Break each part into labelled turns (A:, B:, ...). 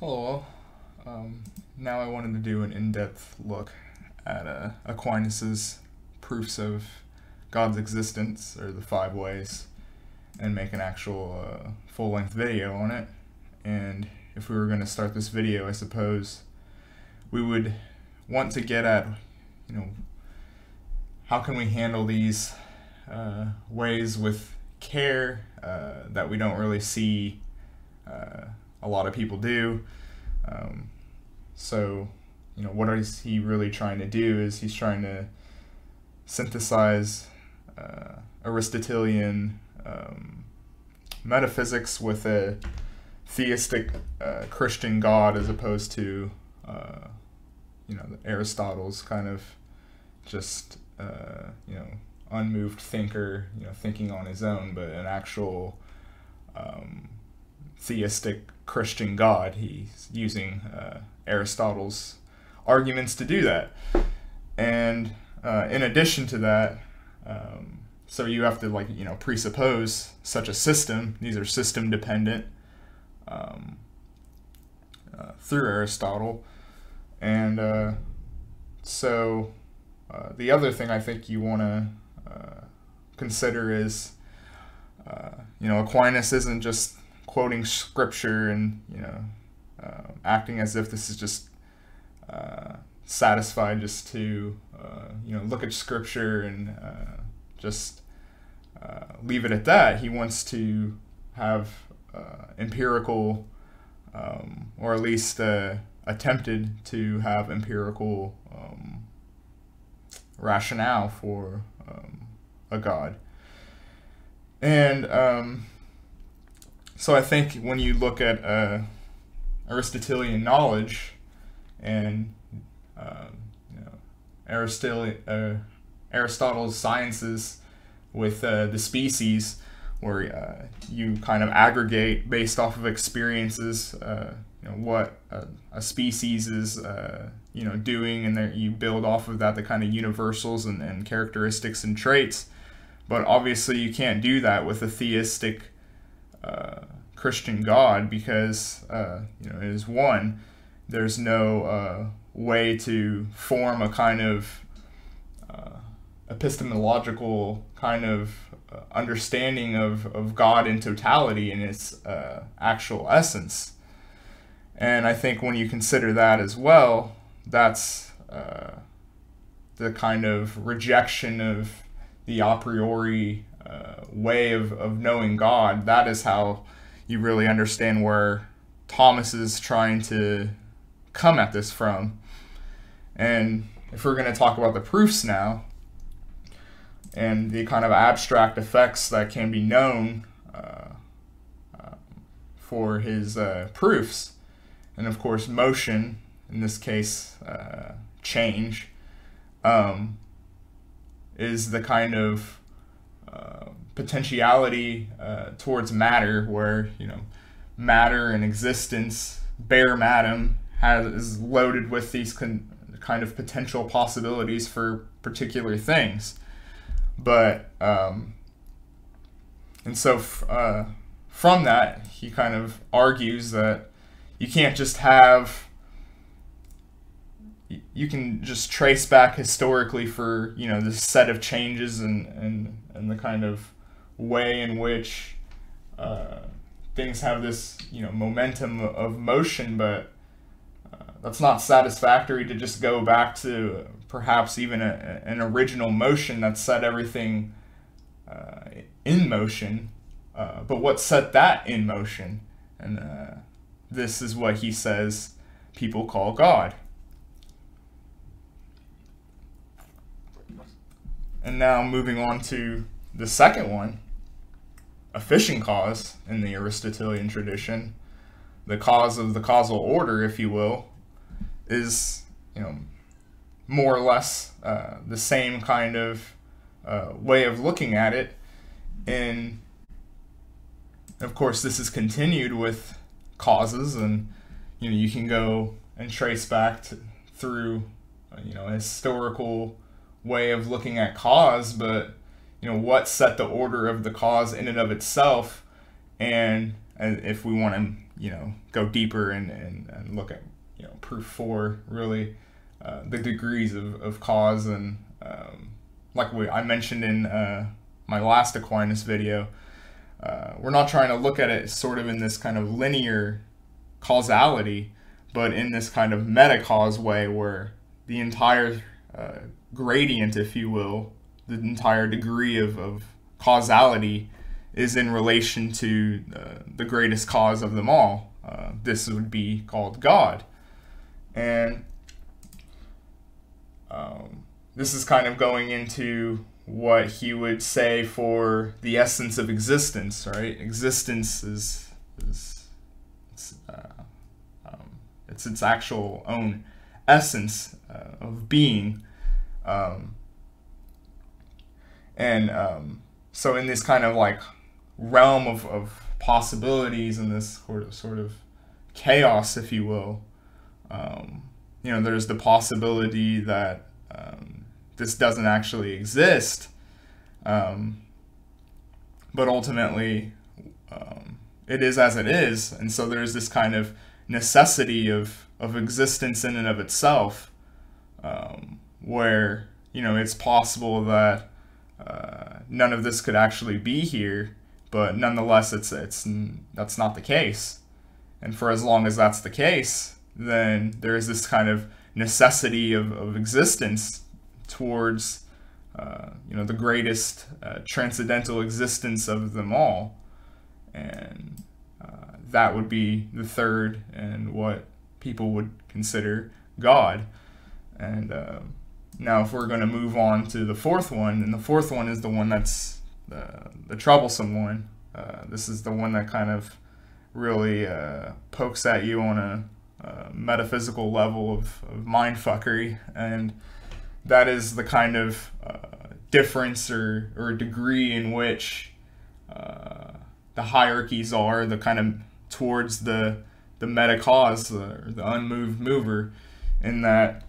A: Hello. Now I wanted to do an in-depth look at Aquinas' proofs of God's existence, or the 5 ways, and make an actual full-length video on it. And if we were going to start this video, I suppose we would want to get at, how can we handle these ways with care that we don't really see a lot of people do. So, what is he really trying to do? Is he's trying to synthesize Aristotelian metaphysics with a theistic Christian God, as opposed to Aristotle's kind of just unmoved thinker, thinking on his own, but an actual theistic Christian God. He's using Aristotle's arguments to do that. And in addition to that, so you have to presuppose such a system. These are system dependent through Aristotle. And so the other thing I think you want to consider is Aquinas isn't just quoting scripture and acting as if this is just satisfied just to look at scripture and just leave it at that. He wants to have empirical, or at least attempted to have empirical rationale for a God. And so I think when you look at Aristotelian knowledge and Aristotle's sciences with the species, where you kind of aggregate based off of experiences, what a species is doing, and then you build off of that the kind of universals and characteristics and traits. But obviously you can't do that with a theistic Christian God, because it is one. There's no way to form a kind of epistemological kind of understanding of God in totality, in its actual essence. And I think when you consider that as well, that's the kind of rejection of the a priori way of knowing God. That is how you really understand where Thomas is trying to come at this from. And if we're going to talk about the proofs now, and the kind of abstract effects that can be known for his proofs, and of course motion, in this case change, is the kind of potentiality towards matter, where matter and existence, bare matter, is loaded with these kind of potential possibilities for particular things. But and so from that, he kind of argues that you can't just have, you can just trace back historically for this set of changes and the kind of way in which things have this momentum of motion, but that's not satisfactory to just go back to perhaps even an original motion that set everything in motion. But what set that in motion? And this is what he says people call God. And now moving on to the second one, efficient cause in the Aristotelian tradition. The cause of the causal order, if you will, is more or less the same kind of way of looking at it. And of course this is continued with causes, and you can go and trace back through a historical way of looking at cause, but what set the order of the cause in and of itself. And if we want to go deeper and look at proof 4, really, the degrees of cause. And like I mentioned in my last Aquinas video, we're not trying to look at it sort of in this kind of linear causality, but in this kind of meta-cause way, where the entire gradient, if you will, the entire degree of causality is in relation to the greatest cause of them all. This would be called God. And this is kind of going into what he would say for the essence of existence, right? Existence is it's its actual own essence of being. So in this kind of like realm of possibilities and this sort of chaos, if you will, there's the possibility that this doesn't actually exist, but ultimately it is as it is. And so there's this kind of necessity of existence in and of itself, where it's possible that none of this could actually be here, but nonetheless that's not the case. And for as long as that's the case, then there is this kind of necessity of existence towards the greatest transcendental existence of them all. And that would be the third, and what people would consider God. And now if we're going to move on to the fourth one, and the fourth one is the one that's the troublesome one. This is the one that kind of really pokes at you on a metaphysical level of mindfuckery, and that is the kind of difference or degree in which the hierarchies are, the kind of towards the meta-cause, the unmoved mover, in that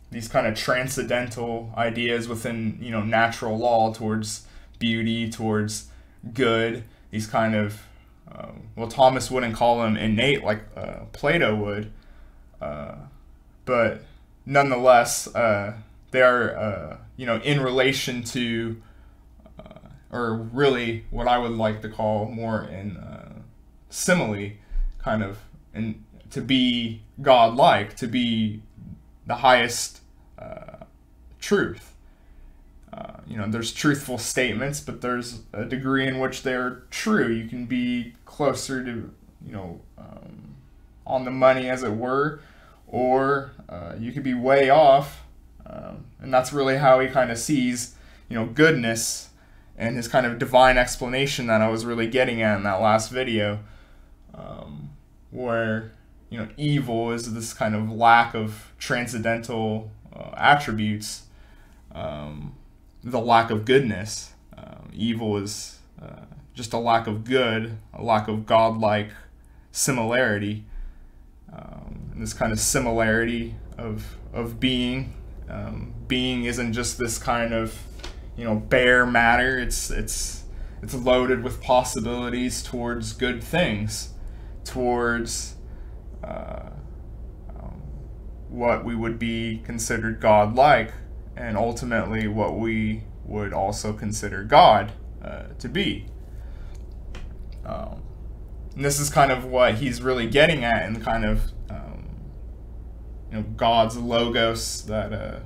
A: these kind of transcendental ideas within natural law towards beauty, towards good, these kind of Thomas wouldn't call them innate like Plato would, but nonetheless they are in relation to or really what I would like to call more in simile, kind of, and to be God-like, to be the highest truth. There's truthful statements, but there's a degree in which they're true. You can be closer to, on the money, as it were, or you could be way off. And that's really how he kind of sees, goodness, and his kind of divine explanation that I was really getting at in that last video, where, evil is this kind of lack of transcendental attributes, the lack of goodness. Evil is just a lack of good, a lack of godlike similarity. And this kind of similarity of being. Being isn't just this kind of bare matter. It's loaded with possibilities towards good things, towards what we would be considered godlike, and ultimately what we would also consider God to be. And this is kind of what he's really getting at in the kind of God's logos that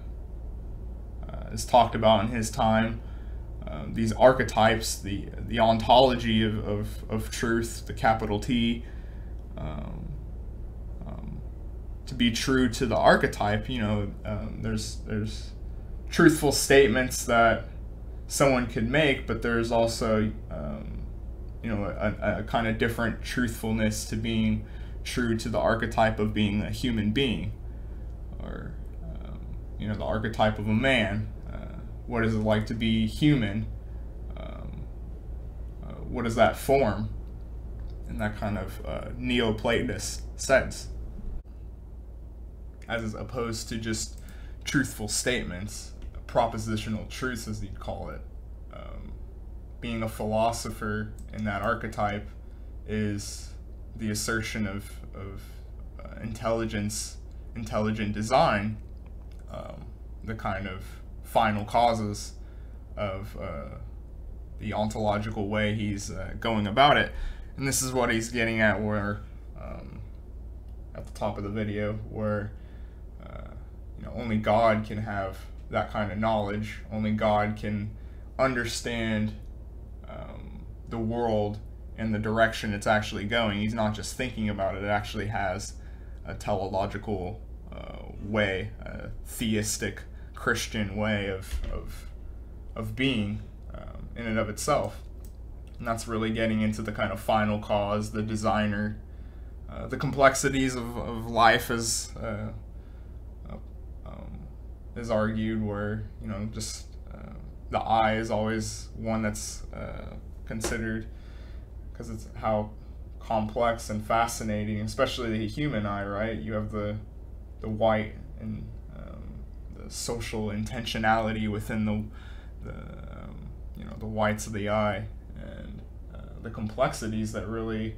A: is talked about in his time. These archetypes, the ontology of truth, the capital T, to be true to the archetype. There's truthful statements that someone could make, but there's also a kind of different truthfulness to being true to the archetype of being a human being, or the archetype of a man. What is it like to be human? What does that form in that kind of Neoplatonist sense, as opposed to just truthful statements, propositional truths as you'd call it. Being a philosopher in that archetype is the assertion of intelligent design, the kind of final causes of the ontological way he's going about it. And this is what he's getting at, where at the top of the video, where only God can have that kind of knowledge. Only God can understand the world and the direction it's actually going. He's not just thinking about it. It actually has a teleological way, a theistic Christian way of being in and of itself. And that's really getting into the kind of final cause, the designer, the complexities of life is argued, where just the eye is always one that's considered, because it's how complex and fascinating, especially the human eye, right? You have the white and the social intentionality within the whites of the eye, and the complexities that really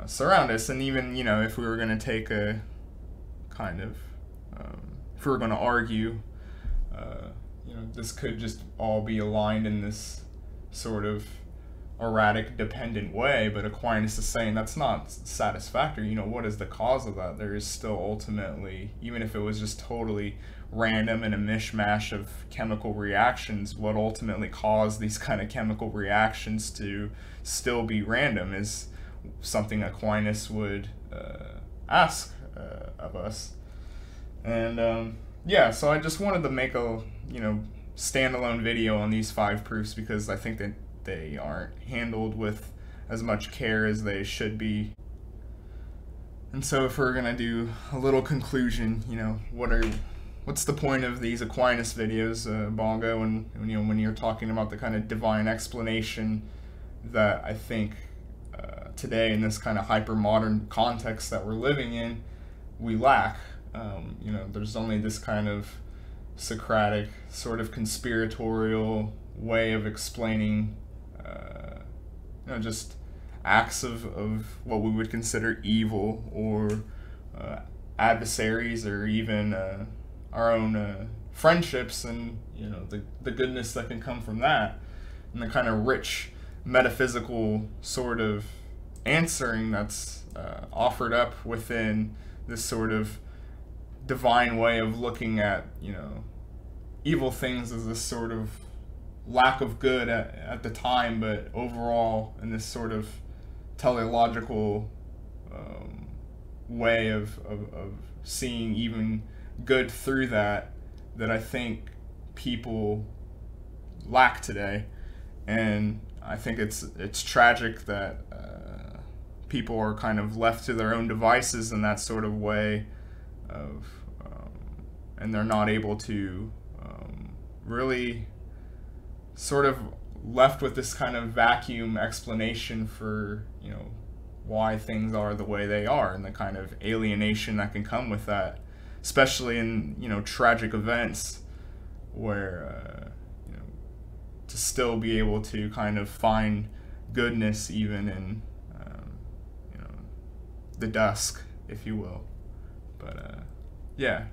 A: surround us. And even if we were going to take a kind of if we were going to argue, this could just all be aligned in this sort of erratic, dependent way, but Aquinas is saying that's not satisfactory. What is the cause of that? There is still ultimately, even if it was just totally random and a mishmash of chemical reactions, what ultimately caused these kind of chemical reactions to still be random is something Aquinas would ask of us. And yeah, so I just wanted to make a standalone video on these 5 proofs, because I think that they aren't handled with as much care as they should be. And so if we're gonna do a little conclusion, what's the point of these Aquinas videos, Bongo, when you're talking about the kind of divine explanation that I think today, in this kind of hyper-modern context that we're living in, we lack. There's only this kind of Socratic, sort of conspiratorial way of explaining just acts of what we would consider evil, or adversaries, or even our own friendships, and the goodness that can come from that, and the kind of rich metaphysical sort of answering that's offered up within this sort of divine way of looking at evil things as this sort of lack of good at the time, but overall in this sort of teleological way of seeing even good through that I think people lack today. And I think it's tragic that people are kind of left to their own devices in that sort of way of and they're not able to really sort of left with this kind of vacuum explanation for why things are the way they are, and the kind of alienation that can come with that, especially in tragic events, where to still be able to kind of find goodness even in the dusk, if you will. But yeah,